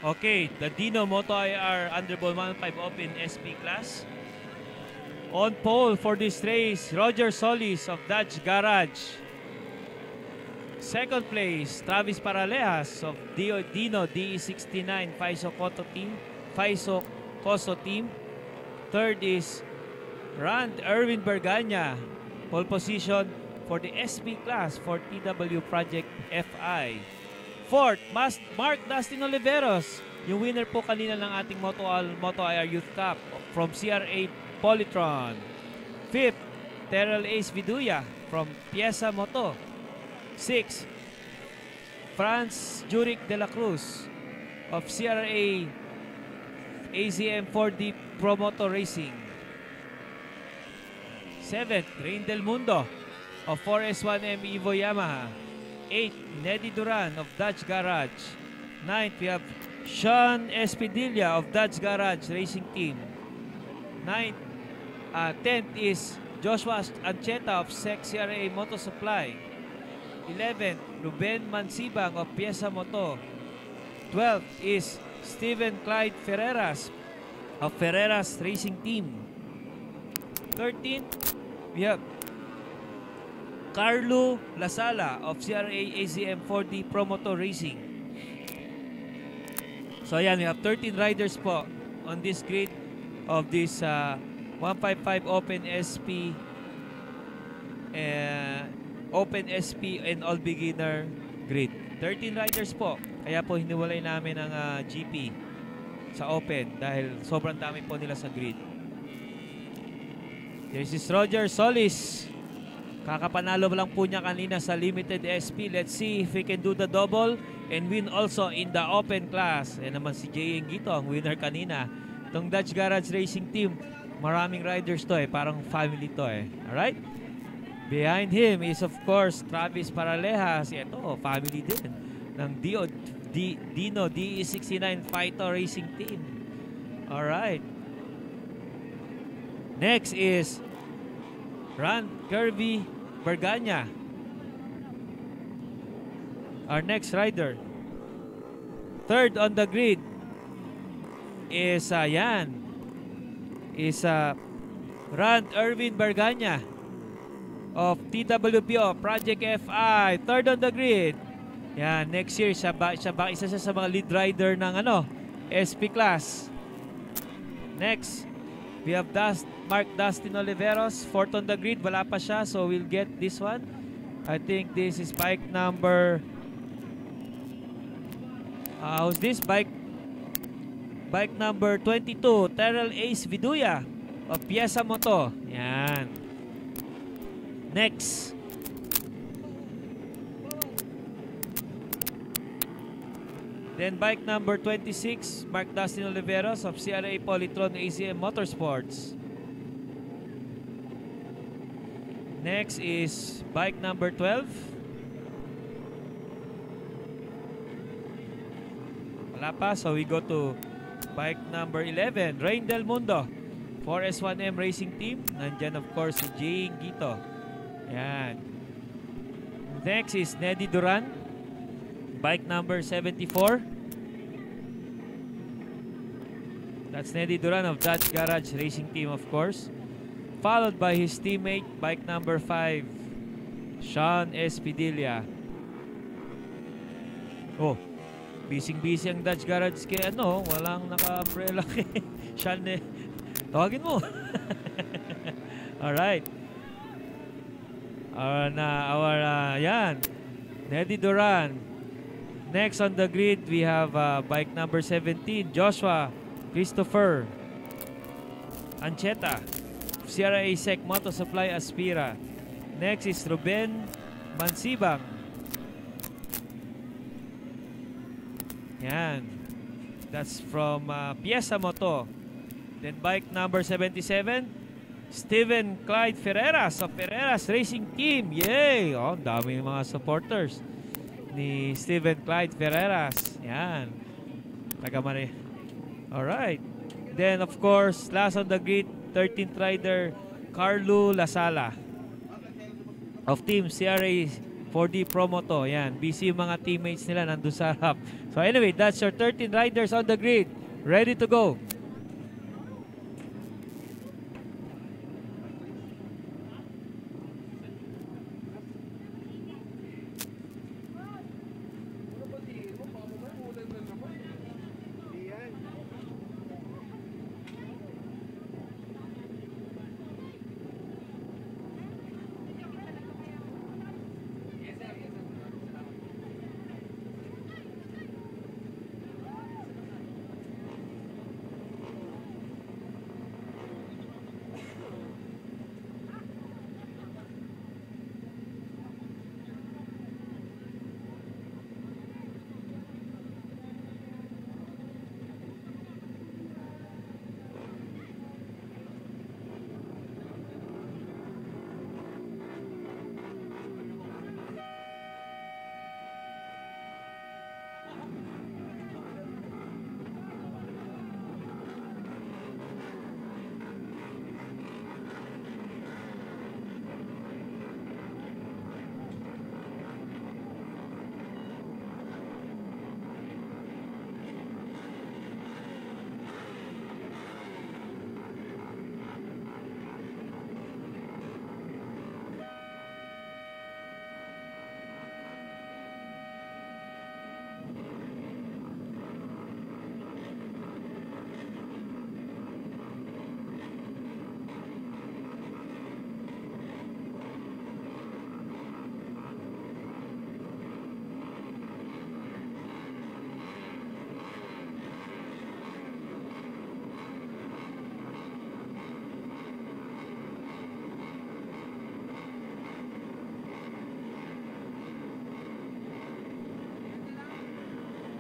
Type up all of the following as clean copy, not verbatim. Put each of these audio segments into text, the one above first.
Okay, the Dino Moto IR Underball 1.5 Open SP class. On pole for this race, Roger Solis of Dodge Garage. Second place, Travis Paralejas of Dino DE69 Faiso Coso Team. Third is Rand Erwin Berganya, pole position for the SP class for TW Project FI. Fourth, Mark Dustin Oliveros, yung winner po kanina ng ating Moto IR Youth Cup from CRA Polytron. Fifth, Terrell Ace Viduya from Pieza Moto. Sixth, Franz Jurek de la Cruz of CRA AZM 4D Promoto Racing. Seventh, Rain Del Mundo of 4S1M Evo Yamaha. 8th, Neddy Duran of Dodge Garage. 9th, we have Sean Espidilla of Dodge Garage Racing Team. 10th is Joshua Ancheta of CRA Moto Supply. 11th, Ruben Mansibang of Pieza Moto. 12th is Steven Clyde Ferreras of Ferreras Racing Team. 13th, we have Carlo Lasala of CRA AZM 4D Promoto Racing. So ayan, we have 13 riders po on this grid of this 155 Open SP and All Beginner grid. 13 riders po. Kaya po hiniwalay namin ang GP sa Open dahil sobrang dami po nila sa grid. This is Roger Solis. Kakapanalo lang po niya kanina sa Limited SP. Let's see if he can do the double and win also in the Open class. Yan naman si Jay Gito, ang winner kanina. Itong Dodge Garage Racing Team, maraming riders to parang family to Alright? Behind him is of course Travis Paralejas. Ito, family din ng Dino DE69 Fighter Racing Team. Alright. Next is Ran Kirby Berganya, our next rider. Third on the grid is Rand Erwin Berganya of TWPO Project FI. Third on the grid. Yan, next year isa siya sa mga lead rider ng SP class. Next, we have Mark Dustin Oliveros, fourth on the grid. Wala pa siya, so we'll get this one. I think this is bike number... how's this? Bike number 22, Terrell Ace Viduya of Pieza Moto. Yan. Next. Then bike number 26, Mark Dustin Oliveros of CRA Polytron ACM Motorsports. Next is bike number 12. Wala pa, so we go to bike number 11, Rain Del Mundo, 4S1M Racing Team. Nandyan of course si Jay Gito. Yan. Next is Neddy Duran, bike number 74. That's Neddy Duran of Dodge Garage Racing Team of course. Followed by his teammate, bike number 5, Sean Espidilla. Oh, busy ang Dodge Garage kaya walang naka-umbrella kay Sean tawagin mo. Alright. Yan, Neddy Duran. Next on the grid, we have bike number 17, Joshua Christopher Ancheta, CRA Sec Moto Supply Aspira. Next is Ruben Mansibang. Yan. That's from Pieza Moto. Then bike number 77, Steven Clyde Ferreras of Ferreras Racing Team. Yay! Oh, dami mga supporters ni Steven Clyde Ferreras. Yan. Taga-Mari. Alright. Then of course, last on the grid, 13th rider, Carlo Lasala of Team CRA 4D promo to. Yan. Busy yung mga teammates nila nandun sa harap. So anyway, that's your 13 riders on the grid. Ready to go.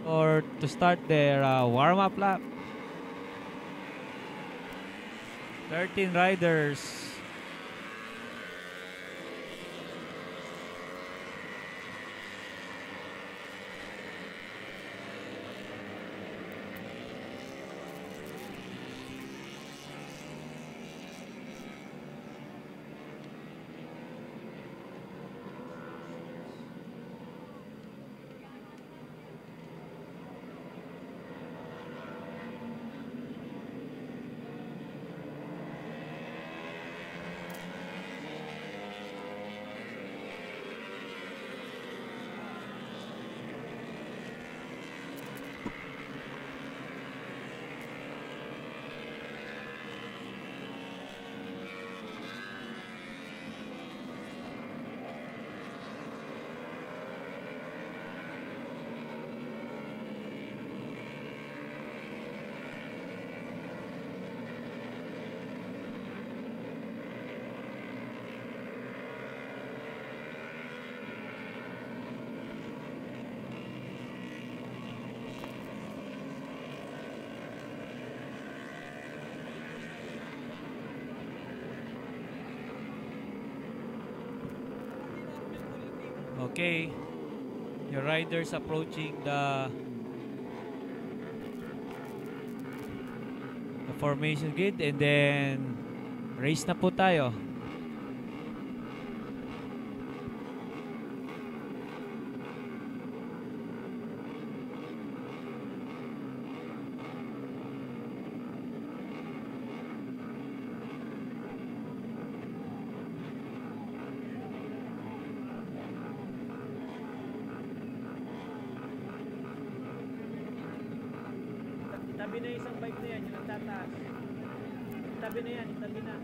Or to start their warm-up lap. 13 riders. Okay, your riders approaching the formation grid, and then race na po tayo. Itabi na isang bike na yan, yung nagtataas. Itabi na yan, itabi na.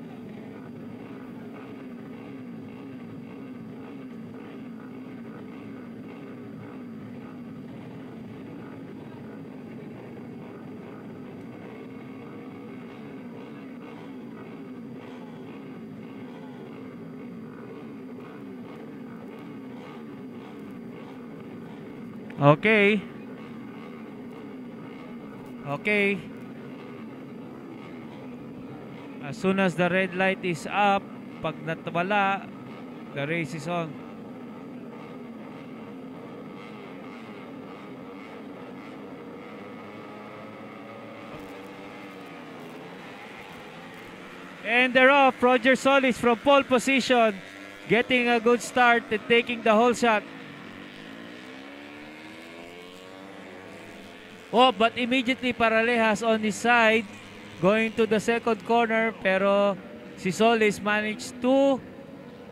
Okay. Okay. As soon as the red light is up, pag natawala, the race is on. And they're off. Roger Solis from pole position. getting a good start and taking the whole shot. Oh, but immediately Paralejas on his side, going to the second corner, pero si Solis managed to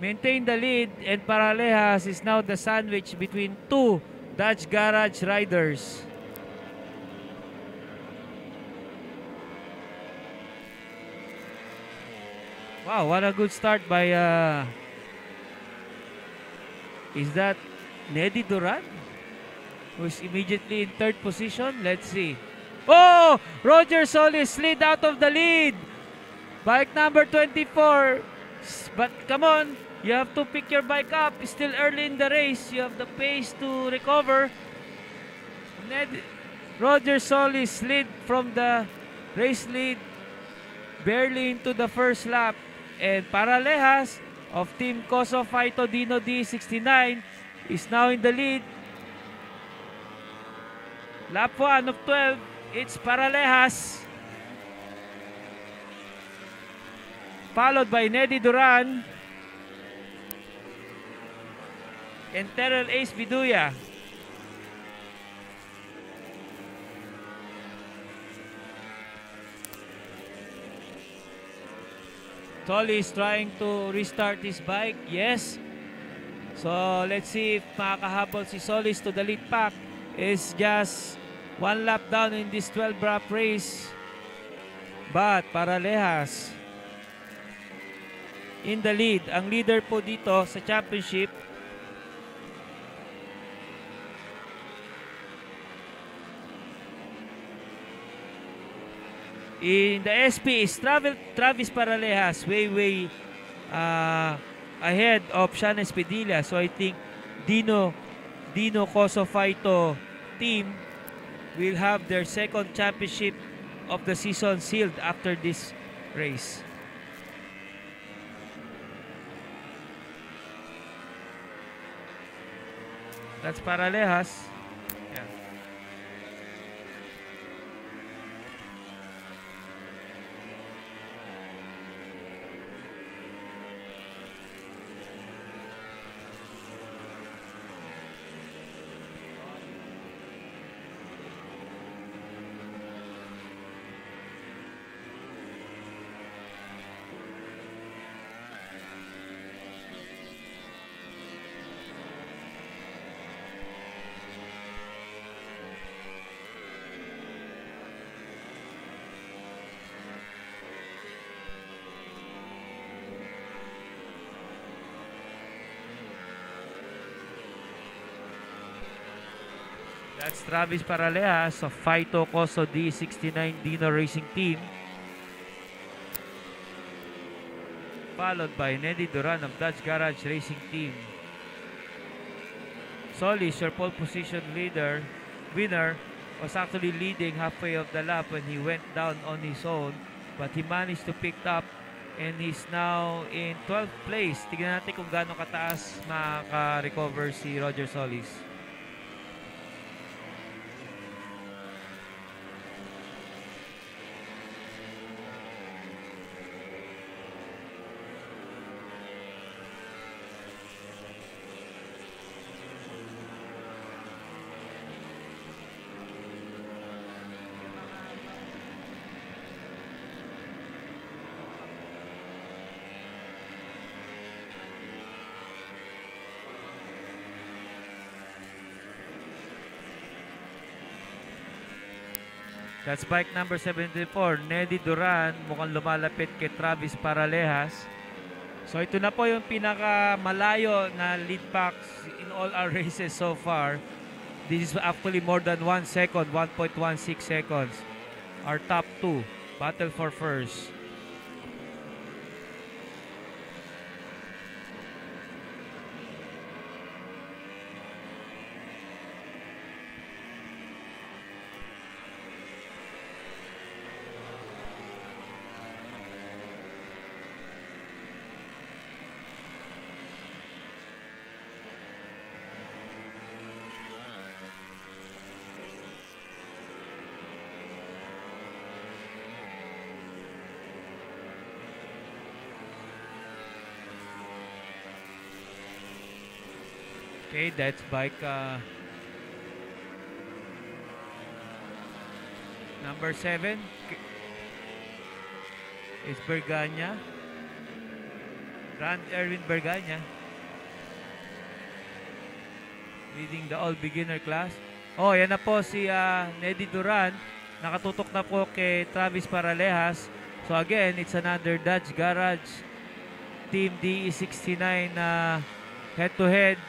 maintain the lead, and Paralejas is now the sandwich between two Dodge Garage riders. Wow, what a good start by is that Neddy Duran, who's immediately in third position? Let's see. Oh! Roger Solis slid out of the lead. Bike number 24. But come on, you have to pick your bike up. It's still early in the race. You have the pace to recover. Roger Solis slid from the race lead barely into the first lap. And Paralejas of Team Coso Fighto Dino D69 is now in the lead. Lap 1 of 12, it's Paralejas. Followed by Neddy Duran and Terrell Ace Viduya. Solis trying to restart his bike. Yes. So let's see if makakahabol si Solis to the lead pack. Is just one lap down in this 12-lap race. But Paralejas in the lead. Ang leader po dito sa championship in the SP is Travis Paralejas, way ahead of Sean Espedilla. So I think Dino Coso Fighto team will have their second championship of the season sealed after this race. That's Paralejas. Yeah. That's Travis Paralejas of Fighto Coso D69 Dino Racing Team. Followed by Neddy Duran of Dodge Garage Racing Team. Solis, your pole position winner, was actually leading halfway of the lap when he went down on his own. But he managed to pick up and he's now in 12th place. Tignan natin kung gaano kataas makaka-recover si Roger Solis. That's bike number 74, Neddy Duran. Mukhang lumalapit kay Travis Paralejas. So ito na po yung pinakamalayo na lead packs in all our races so far. This is actually more than 1 second, 1.16 seconds. Our top two, battle for first. Okay, that's bike number 7 is Berganya. Rand Erwin Berganya leading the all-beginner class. Oh, yan na po si Neddy Duran. Nakatutok na po kay Travis Paralejas. So again, it's another Dodge Garage Team DE69 head-to-head.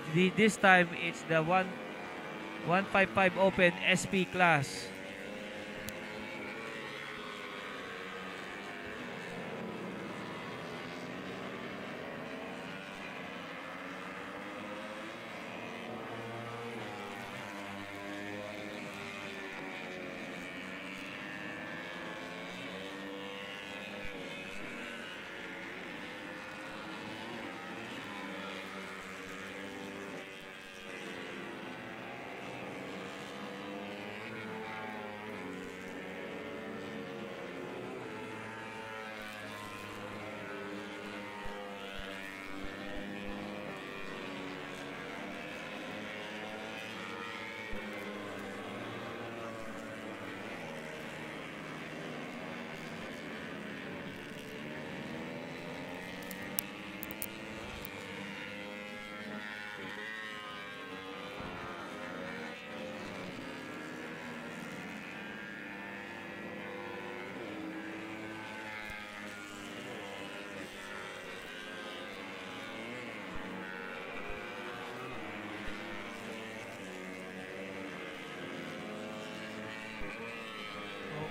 This time, it's the 155 Open SP class.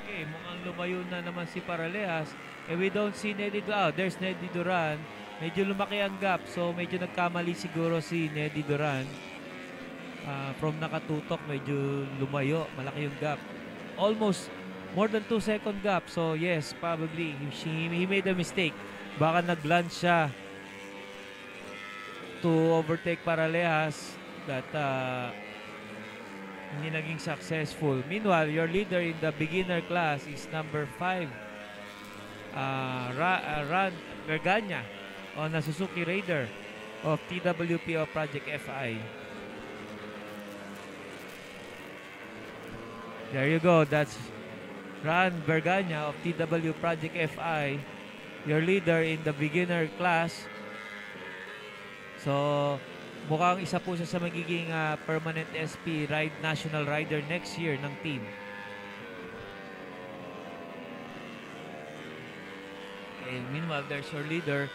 Okay, mukhang lumayo na naman si Paralejas. We don't see Neddy Duran. There's Neddy Duran. Medyo lumaki ang gap. So, medyo nagkamali siguro si Neddy Duran. From nakatutok, medyo lumayo. Malaki yung gap. Almost more than 2-second gap. So, yes, probably. He made a mistake. Baka nag-lunge siya to overtake Paralejas. That hindi naging successful. Meanwhile, your leader in the beginner class is number 5, Ran Berganya on a Suzuki Raider of TWPO Project FI. There you go. That's Ran Berganya of TW Project FI, your leader in the beginner class. So, mukhang isa po siya sa magiging permanent SP national rider next year ng team. And meanwhile, there's your leader,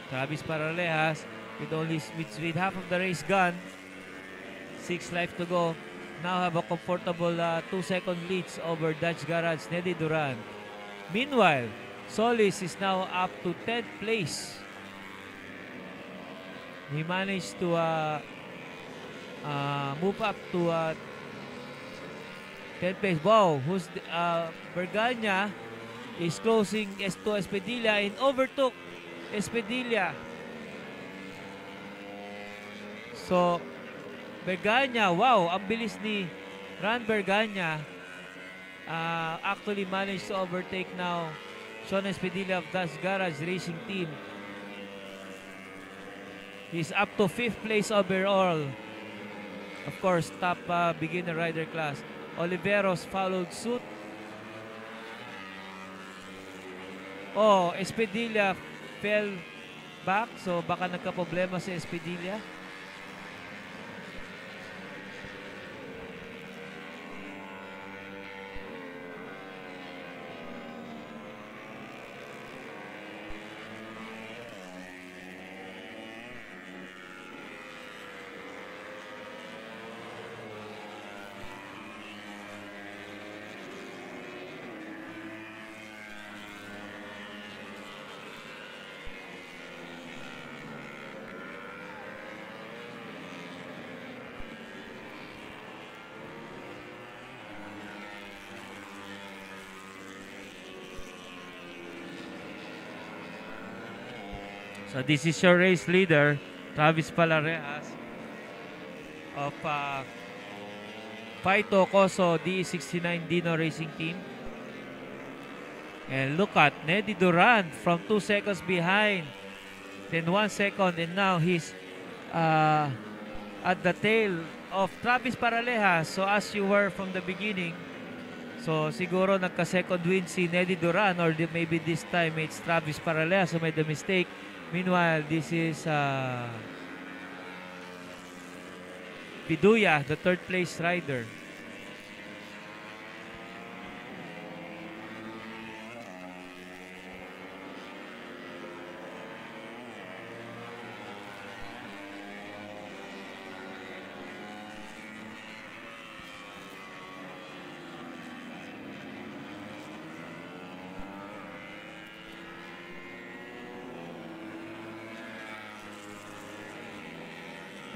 Travis Paralejas, with half of the race gone, 6 left to go. Now have a comfortable 2-second leads over Dodge Garage Neddy Duran. Meanwhile, Solis is now up to 10th place. He managed to move up to 10th place. Wow, Berganya is closing to Espadilla and overtook Espadilla. So, Berganya, wow, ang bilis ni Ran Berganya. Actually managed to overtake now Sean Espadilla of Dodge Garage Racing Team. He's up to 5th place overall. Of course, top beginner rider class. Oliveros followed suit. Oh, Espadilla fell back. So, baka nagka-problema si Espadilla. So this is your race leader, Travis Paralejas of Paito Coso DE69 Dino Racing Team. And look at Neddy Duran from 2 seconds behind, then 1 second, and now he's uh, at the tail of Travis Paralejas. So as you were from the beginning, so siguro nagka-second win si Neddy Duran, or maybe this time it's Travis Paralejas who made the mistake. Meanwhile, this is Viduya, the third place rider.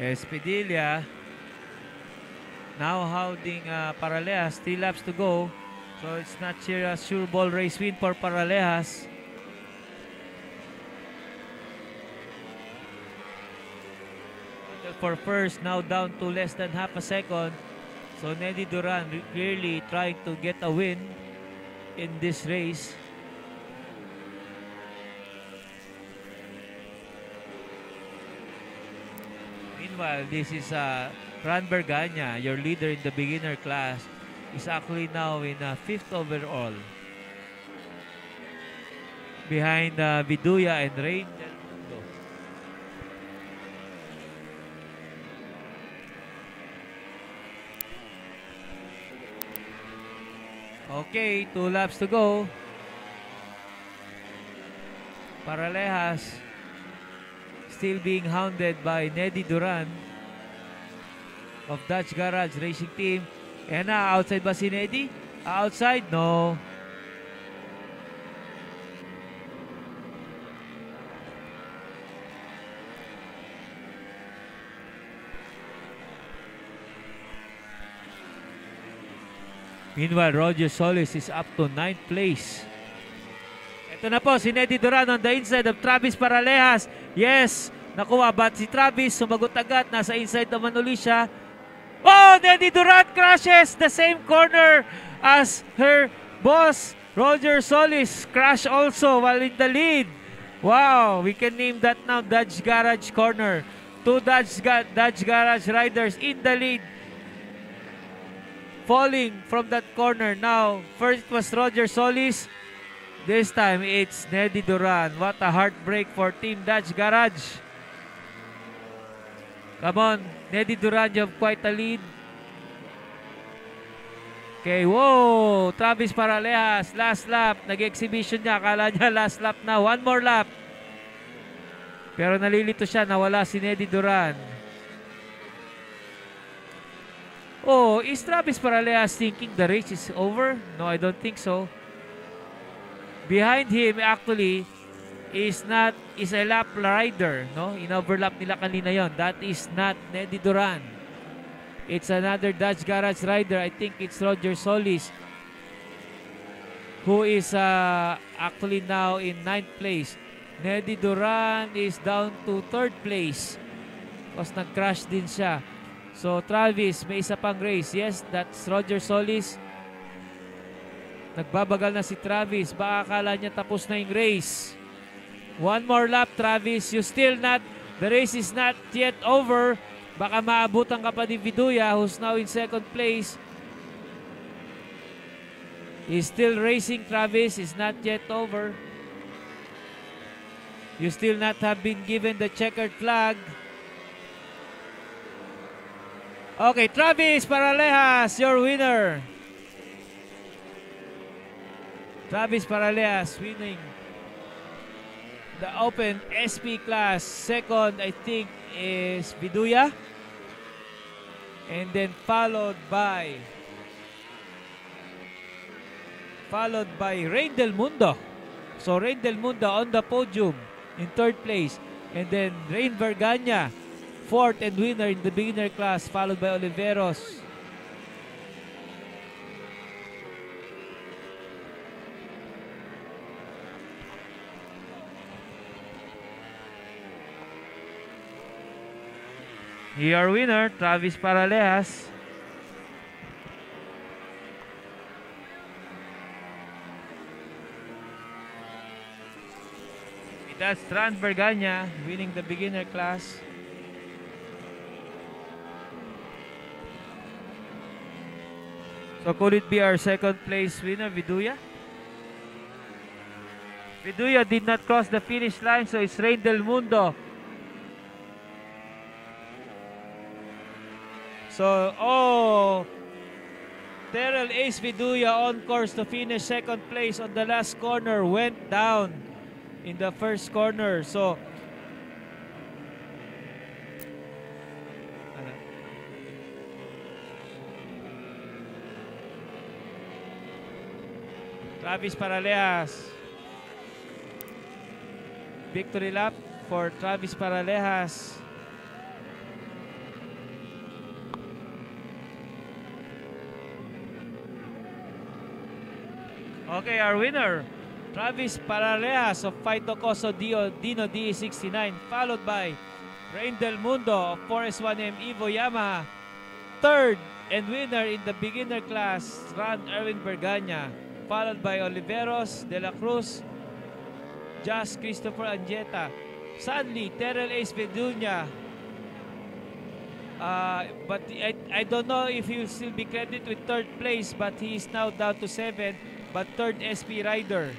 Espedilla now holding Paralejas, 3 laps to go. So it's not a sure ball race win for Paralejas. For first, now down to less than half a second. So Neddy Duran clearly trying to get a win in this race. Meanwhile, this is Ran Berganya, your leader in the beginner class, is actually now in 5th overall. Behind Viduya and Rain Del Mundo. Okay, 2 laps to go. Paralejas still being hounded by Neddy Duran of Dutch Garage Racing Team. And outside ba si Neddy? Outside? No. Meanwhile, Roger Solis is up to 9th place. Ito na po si Neddy Duran on the inside of Travis Paralejas. Yes, nakuha, but si Travis sumagot agad. Nasa inside naman uli siya. Oh, Neddy Duran crashes the same corner as her boss, Roger Solis. Crash also while in the lead. Wow, we can name that now Dutch Garage Corner. 2 Dutch Garage riders in the lead, falling from that corner. Now, first was Roger Solis. This time, it's Neddy Duran. What a heartbreak for Team Dutch Garage. Come on, Neddy Duran, you have quite a lead. Okay, whoa! Travis Paralejas, last lap. Nag-exhibition niya. Akala niya last lap na. One more lap. Pero nalilito siya. Nawala si Neddy Duran. Oh, is Travis Paralejas thinking the race is over? No, I don't think so. Behind him actually is a lap rider, no? In-overlap nila kanina yon. That is not Neddy Duran. It's another Dutch Garage rider. I think it's Roger Solis, who is actually now in 9th place. Neddy Duran is down to 3rd place because nag-crash din siya. So Travis, may isa pang race. Yes, that's Roger Solis. Nagbabagal na si Travis. Baka akala niya tapos na yung race. One more lap, Travis. The race is not yet over. Baka maabutan ka pa ni Viduya, who's now in 2nd place. He's still racing, Travis. It's not yet over. You still not have been given the checkered flag. Okay, Travis Paralejas, your winner. Travis Paralejas winning the Open SP class. Second, I think, is Viduya. And then followed by Rain Del Mundo. So Rain Del Mundo on the podium in 3rd place. And then Rain Verganya, 4th and winner in the beginner class, followed by Oliveros. Your winner, Travis Paralejas. That's Ran Verganya winning the beginner class. So could it be our second place winner, Viduya? Viduya did not cross the finish line, so it's Rain Del Mundo. So, Terrell Ace Viduya on course to finish second place on the last corner, went down in the first corner. So, Travis Paralejas. Victory lap for Travis Paralejas. Okay, our winner, Travis Paralejas of Faito Coso Dino DE69, followed by Rain Del Mundo of 4S1M Evo Yamaha. Third and winner in the beginner class, Ron Erwin Berganya, followed by Oliveros, De La Cruz, Just Christopher Anjeta. Sadly, Terrell Ace Viduya, but I don't know if he will still be credited with third place, but he is now down to 7, but third SP rider.